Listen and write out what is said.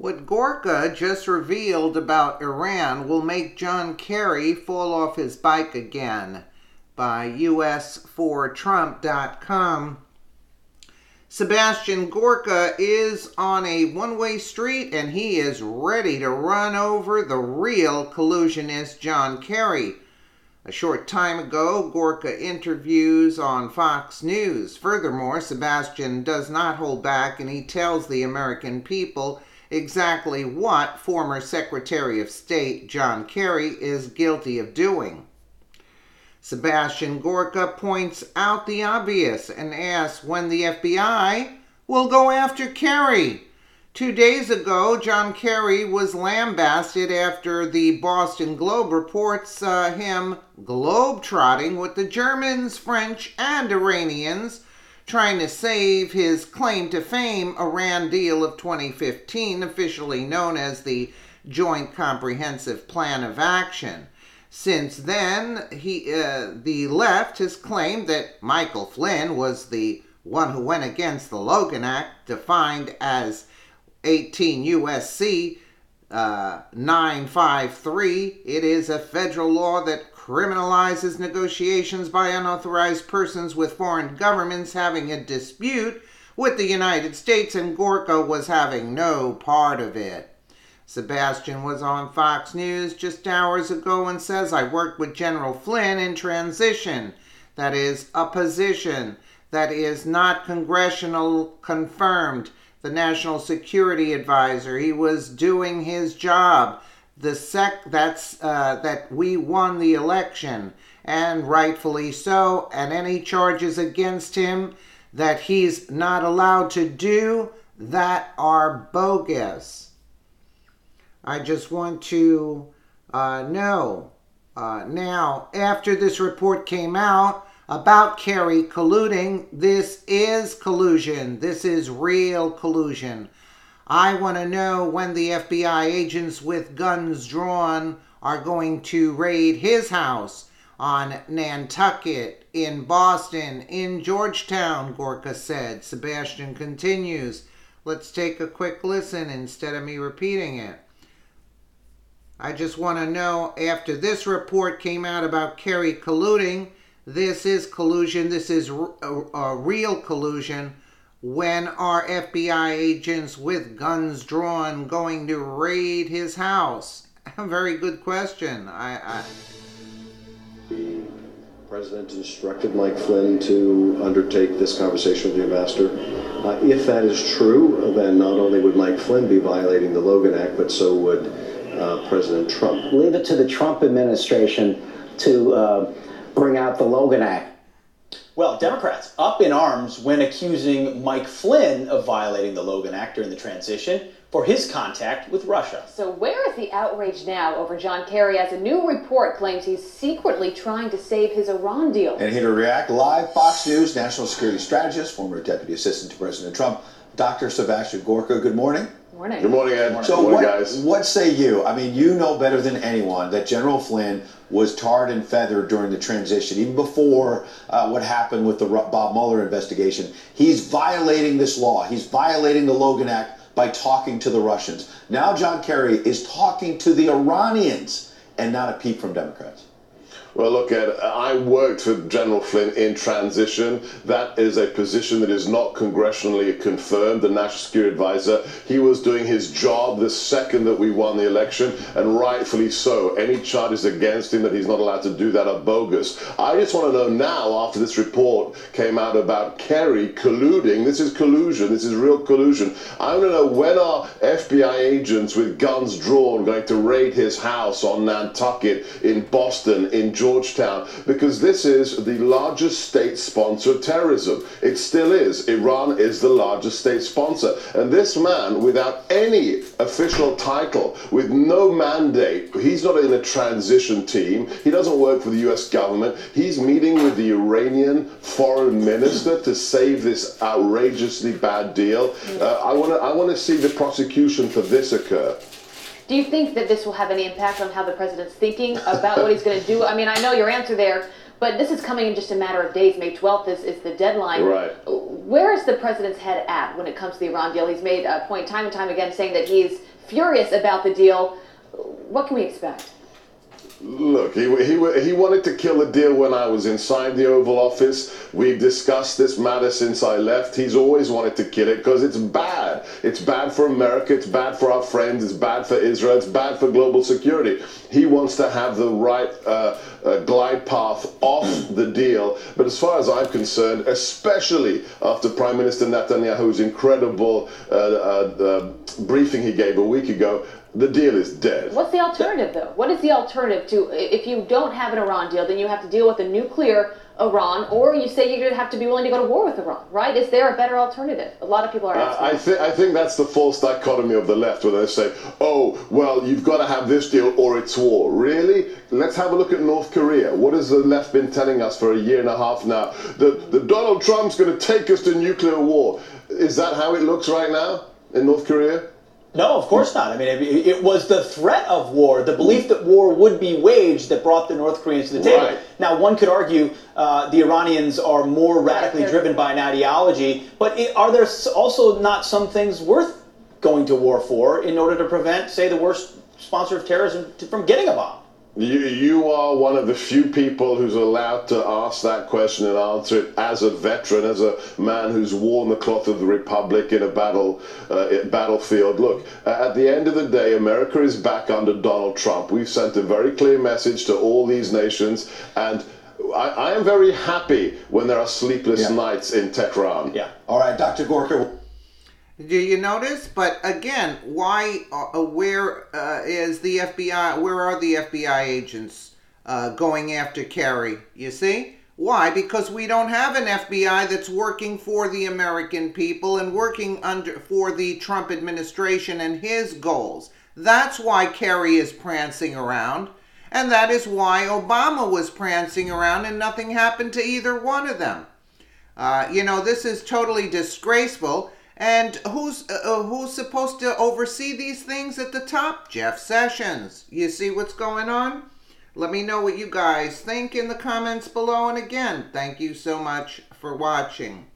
What Gorka just revealed about Iran will make John Kerry fall off his bike again, by us4trump.com. Sebastian Gorka is on a one-way street and he is ready to run over the real collusionist John Kerry. A short time ago, Gorka interviews on Fox News. Furthermore, Sebastian does not hold back and he tells the American people exactly what former Secretary of State John Kerry is guilty of doing. Sebastian Gorka points out the obvious and asks when the FBI will go after Kerry. 2 days ago, John Kerry was lambasted after the Boston Globe reports him globetrotting with the Germans, French, and Iranians, trying to save his claim to fame Iran deal of 2015, officially known as the Joint Comprehensive Plan of Action. Since then, the left has claimed that Michael Flynn was the one who went against the Logan Act, defined as 18 U.S.C. 953. It is a federal law that criminalizes negotiations by unauthorized persons with foreign governments having a dispute with the United States, and Gorka was having no part of it. Sebastian was on Fox News just hours ago and says, I worked with General Flynn in transition. That is a position that is not congressional confirmed. The National Security Advisor. He was doing his job. That we won the election, and rightfully so, and any charges against him that he's not allowed to do, that are bogus. I just want to know, now, after this report came out about Kerry colluding, this is collusion. This is real collusion. I want to know when the FBI agents with guns drawn are going to raid his house on Nantucket, in Boston, in Georgetown, Gorka said. Sebastian continues. Let's take a quick listen instead of me repeating it. I just want to know, after this report came out about Kerry colluding, this is collusion, this is real collusion. When are FBI agents with guns drawn going to raid his house? A very good question. The president instructed Mike Flynn to undertake this conversation with the ambassador. If that is true, then not only would Mike Flynn be violating the Logan Act, but so would President Trump. Leave it to the Trump administration to bring out the Logan Act. Well, Democrats up in arms when accusing Mike Flynn of violating the Logan Act during the transition for his contact with Russia. So where is the outrage now over John Kerry as a new report claims he's secretly trying to save his Iran deal? And here to react live, Fox News national security strategist, former deputy assistant to President Trump, Dr. Sebastian Gorka. Good morning. Morning. Good morning, Ed. So Good morning, guys. What say you? I mean, you know better than anyone that General Flynn was tarred and feathered during the transition, even before what happened with the Bob Mueller investigation. He's violating this law. He's violating the Logan Act by talking to the Russians. Now John Kerry is talking to the Iranians, and not a peep from Democrats. Well, look, Ed, I worked for General Flynn in transition. That is a position that is not congressionally confirmed, the National Security Advisor. He was doing his job the second that we won the election, and rightfully so. Any charges against him that he's not allowed to do that are bogus. I just want to know now, after this report came out about Kerry colluding, this is collusion, this is real collusion. I want to know, when are FBI agents with guns drawn going to raid his house on Nantucket, in Boston, in Georgetown, because this is the largest state sponsor of terrorism. It still is. Iran is the largest state sponsor. And this man, without any official title, with no mandate, he's not in a transition team, he doesn't work for the US government, he's meeting with the Iranian foreign minister to save this outrageously bad deal. I want to see the prosecution for this occur. Do you think that this will have any impact on how the president's thinking about what he's going to do? I mean, I know your answer there But this is coming in just a matter of days. May 12th is the deadline. Right. Where is the president's head at when it comes to the Iran deal? He's made a point time and time again saying that he's furious about the deal. What can we expect? Look, he wanted to kill the deal when I was inside the Oval Office. We've discussed this matter since I left. He's always wanted to kill it because it's bad. It's bad for America. It's bad for our friends. It's bad for Israel. It's bad for global security. He wants to have the right glide path off the deal. But as far as I'm concerned, especially after Prime Minister Netanyahu's incredible briefing he gave a week ago, the deal is dead. What's the alternative, though? What is the alternative to, if you don't have an Iran deal, then you have to deal with a nuclear Iran, or you say you're going to have to be willing to go to war with Iran, right? Is there a better alternative? A lot of people are asking. I think that's the false dichotomy of the left, where they say, oh, well, you've got to have this deal or it's war. Really? Let's have a look at North Korea. What has the left been telling us for a year and a half now? That Donald Trump's going to take us to nuclear war. Is that how it looks right now in North Korea? No, of course not. I mean, it was the threat of war, the belief that war would be waged, that brought the North Koreans to the table. Right. Now, one could argue the Iranians are more radically driven by an ideology, but are there also not some things worth going to war for in order to prevent, say, the worst sponsor of terrorism from getting a bomb? You are one of the few people who's allowed to ask that question and answer it as a veteran, as a man who's worn the cloth of the Republic in a battlefield. Look, at the end of the day, America is back under Donald Trump. We've sent a very clear message to all these nations, and I am very happy when there are sleepless nights in Tehran. Yeah. All right, Dr. Gorka. Do you notice? But again, why? Where is the FBI? Where are the FBI agents going after Kerry? You see? Why? Because we don't have an FBI that's working for the American people and working for the Trump administration and his goals. That's why Kerry is prancing around, and that is why Obama was prancing around and nothing happened to either one of them. This is totally disgraceful. And who's supposed to oversee these things at the top? Jeff Sessions. You see what's going on? Let me know what you guys think in the comments below. And again, thank you so much for watching.